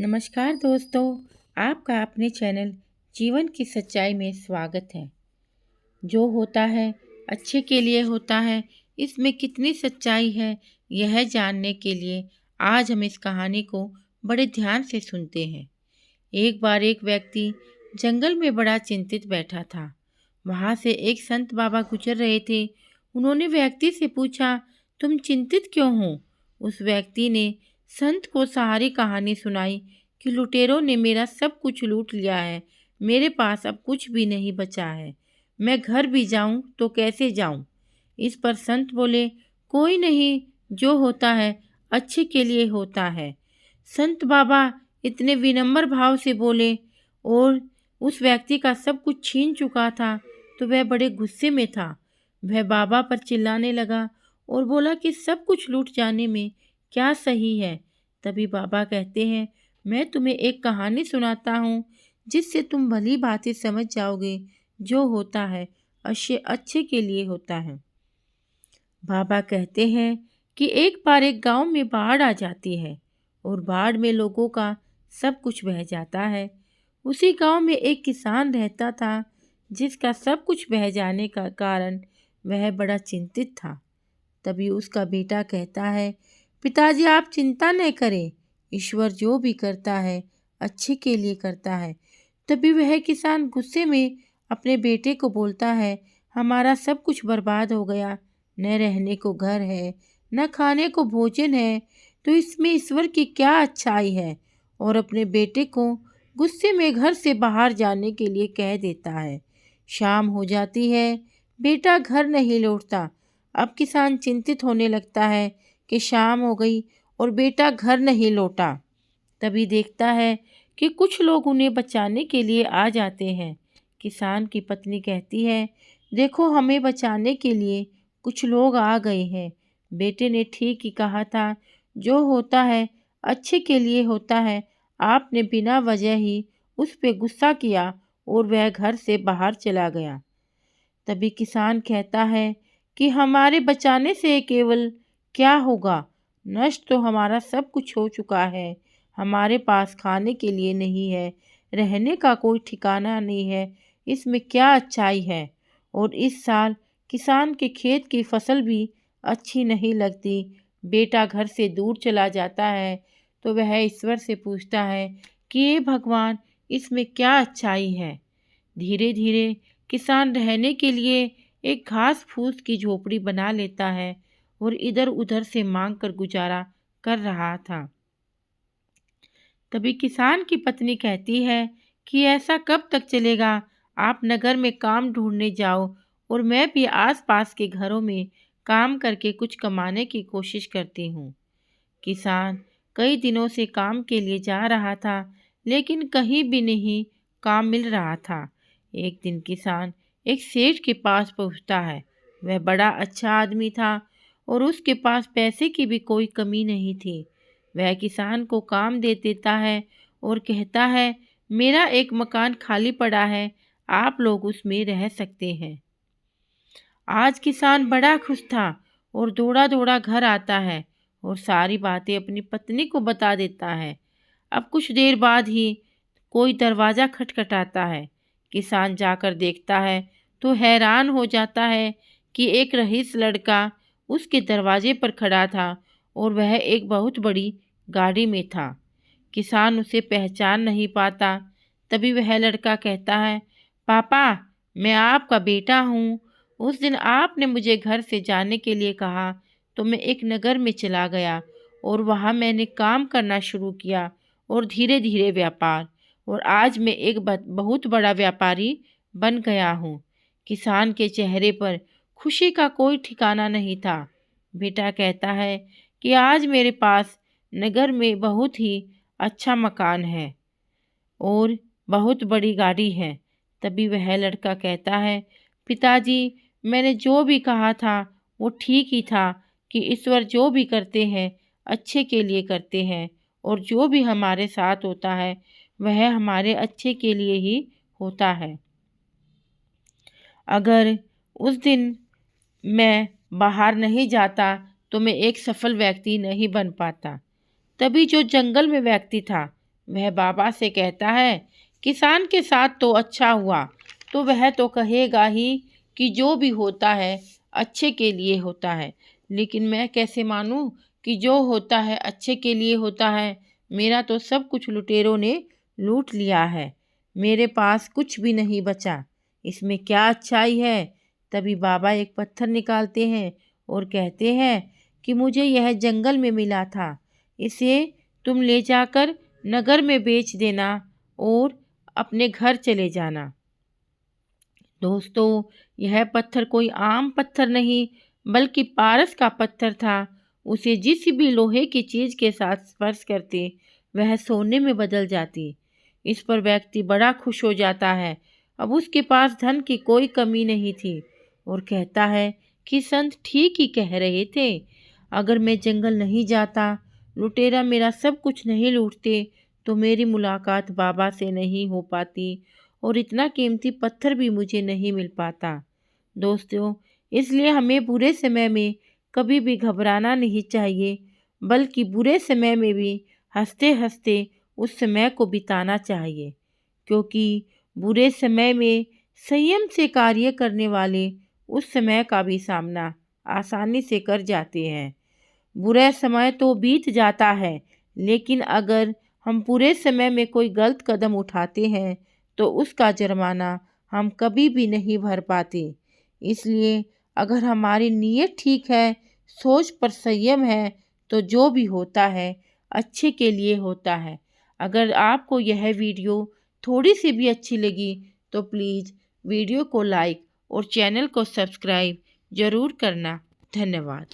नमस्कार दोस्तों, आपका अपने चैनल जीवन की सच्चाई में स्वागत है। जो होता है अच्छे के लिए होता है, इसमें कितनी सच्चाई है यह जानने के लिए आज हम इस कहानी को बड़े ध्यान से सुनते हैं। एक बार एक व्यक्ति जंगल में बड़ा चिंतित बैठा था। वहाँ से एक संत बाबा गुजर रहे थे। उन्होंने व्यक्ति से पूछा, तुम चिंतित क्यों हो? उस व्यक्ति ने संत को सारी कहानी सुनाई कि लुटेरों ने मेरा सब कुछ लूट लिया है। मेरे पास अब कुछ भी नहीं बचा है। मैं घर भी जाऊं तो कैसे जाऊं? इस पर संत बोले, कोई नहीं, जो होता है अच्छे के लिए होता है। संत बाबा इतने विनम्र भाव से बोले और उस व्यक्ति का सब कुछ छीन चुका था तो वह बड़े गुस्से में था। वह बाबा पर चिल्लाने लगा और बोला कि सब कुछ लूट जाने में क्या सही है। तभी बाबा कहते हैं, मैं तुम्हें एक कहानी सुनाता हूँ जिससे तुम भली भांति समझ जाओगे। जो होता है अच्छे के लिए होता है। बाबा कहते हैं कि एक बार एक गांव में बाढ़ आ जाती है और बाढ़ में लोगों का सब कुछ बह जाता है। उसी गांव में एक किसान रहता था जिसका सब कुछ बह जाने का कारण वह बड़ा चिंतित था। तभी उसका बेटा कहता है, पिताजी आप चिंता न करें, ईश्वर जो भी करता है अच्छे के लिए करता है। तभी वह किसान गुस्से में अपने बेटे को बोलता है, हमारा सब कुछ बर्बाद हो गया, न रहने को घर है, न खाने को भोजन है, तो इसमें ईश्वर की क्या अच्छाई है। और अपने बेटे को गुस्से में घर से बाहर जाने के लिए कह देता है। शाम हो जाती है, बेटा घर नहीं लौटता। अब किसान चिंतित होने लगता है कि शाम हो गई और बेटा घर नहीं लौटा। तभी देखता है कि कुछ लोग उन्हें बचाने के लिए आ जाते हैं। किसान की पत्नी कहती है, देखो हमें बचाने के लिए कुछ लोग आ गए हैं। बेटे ने ठीक ही कहा था, जो होता है अच्छे के लिए होता है। आपने बिना वजह ही उस पे गुस्सा किया और वह घर से बाहर चला गया। तभी किसान कहता है कि हमारे बचाने से केवल क्या होगा, नष्ट तो हमारा सब कुछ हो चुका है। हमारे पास खाने के लिए नहीं है, रहने का कोई ठिकाना नहीं है, इसमें क्या अच्छाई है। और इस साल किसान के खेत की फसल भी अच्छी नहीं लगती। बेटा घर से दूर चला जाता है तो वह ईश्वर से पूछता है कि ये भगवान, इसमें क्या अच्छाई है। धीरे धीरे किसान रहने के लिए एक घास फूस की झोपड़ी बना लेता है और इधर उधर से मांग कर गुजारा कर रहा था। तभी किसान की पत्नी कहती है कि ऐसा कब तक चलेगा? आप नगर में काम ढूंढने जाओ और मैं भी आसपास के घरों में काम करके कुछ कमाने की कोशिश करती हूँ। किसान कई दिनों से काम के लिए जा रहा था लेकिन कहीं भी नहीं काम मिल रहा था। एक दिन किसान एक सेठ के पास पहुँचता है। वह बड़ा अच्छा आदमी था और उसके पास पैसे की भी कोई कमी नहीं थी। वह किसान को काम दे देता है और कहता है, मेरा एक मकान खाली पड़ा है, आप लोग उसमें रह सकते हैं। आज किसान बड़ा खुश था और दौड़ा दौड़ा घर आता है और सारी बातें अपनी पत्नी को बता देता है। अब कुछ देर बाद ही कोई दरवाज़ा खटखटाता है। किसान जाकर देखता है तो हैरान हो जाता है कि एक रईस लड़का उसके दरवाजे पर खड़ा था और वह एक बहुत बड़ी गाड़ी में था। किसान उसे पहचान नहीं पाता। तभी वह लड़का कहता है, पापा, मैं आपका बेटा हूँ। उस दिन आपने मुझे घर से जाने के लिए कहा तो मैं एक नगर में चला गया और वहाँ मैंने काम करना शुरू किया और धीरे धीरे व्यापार, और आज मैं एक बहुत बड़ा व्यापारी बन गया हूँ। किसान के चेहरे पर खुशी का कोई ठिकाना नहीं था। बेटा कहता है कि आज मेरे पास नगर में बहुत ही अच्छा मकान है और बहुत बड़ी गाड़ी है। तभी वह लड़का कहता है, पिताजी, मैंने जो भी कहा था वो ठीक ही था कि ईश्वर जो भी करते हैं अच्छे के लिए करते हैं और जो भी हमारे साथ होता है वह हमारे अच्छे के लिए ही होता है। अगर उस दिन मैं बाहर नहीं जाता तो मैं एक सफल व्यक्ति नहीं बन पाता। तभी जो जंगल में व्यक्ति था वह बाबा से कहता है, किसान के साथ तो अच्छा हुआ, तो वह तो कहेगा ही कि जो भी होता है अच्छे के लिए होता है। लेकिन मैं कैसे मानूं कि जो होता है अच्छे के लिए होता है? मेरा तो सब कुछ लुटेरों ने लूट लिया है। मेरे पास कुछ भी नहीं बचा। इसमें क्या अच्छाई है? तभी बाबा एक पत्थर निकालते हैं और कहते हैं कि मुझे यह जंगल में मिला था। इसे तुम ले जाकर नगर में बेच देना और अपने घर चले जाना। दोस्तों, यह पत्थर कोई आम पत्थर नहीं बल्कि पारस का पत्थर था। उसे जिस भी लोहे की चीज के साथ स्पर्श करते वह सोने में बदल जाती। इस पर व्यक्ति बड़ा खुश हो जाता है। अब उसके पास धन की कोई कमी नहीं थी और कहता है कि संत ठीक ही कह रहे थे। अगर मैं जंगल नहीं जाता, लुटेरा मेरा सब कुछ नहीं लूटते, तो मेरी मुलाकात बाबा से नहीं हो पाती और इतना कीमती पत्थर भी मुझे नहीं मिल पाता। दोस्तों, इसलिए हमें बुरे समय में कभी भी घबराना नहीं चाहिए, बल्कि बुरे समय में भी हंसते हंसते उस समय को बिताना चाहिए, क्योंकि बुरे समय में संयम से कार्य करने वाले उस समय का भी सामना आसानी से कर जाते हैं। बुरा समय तो बीत जाता है, लेकिन अगर हम पूरे समय में कोई गलत कदम उठाते हैं तो उसका जुर्माना हम कभी भी नहीं भर पाते। इसलिए अगर हमारी नीयत ठीक है, सोच पर संयम है, तो जो भी होता है अच्छे के लिए होता है। अगर आपको यह वीडियो थोड़ी सी भी अच्छी लगी तो प्लीज़ वीडियो को लाइक और चैनल को सब्सक्राइब ज़रूर करना। धन्यवाद।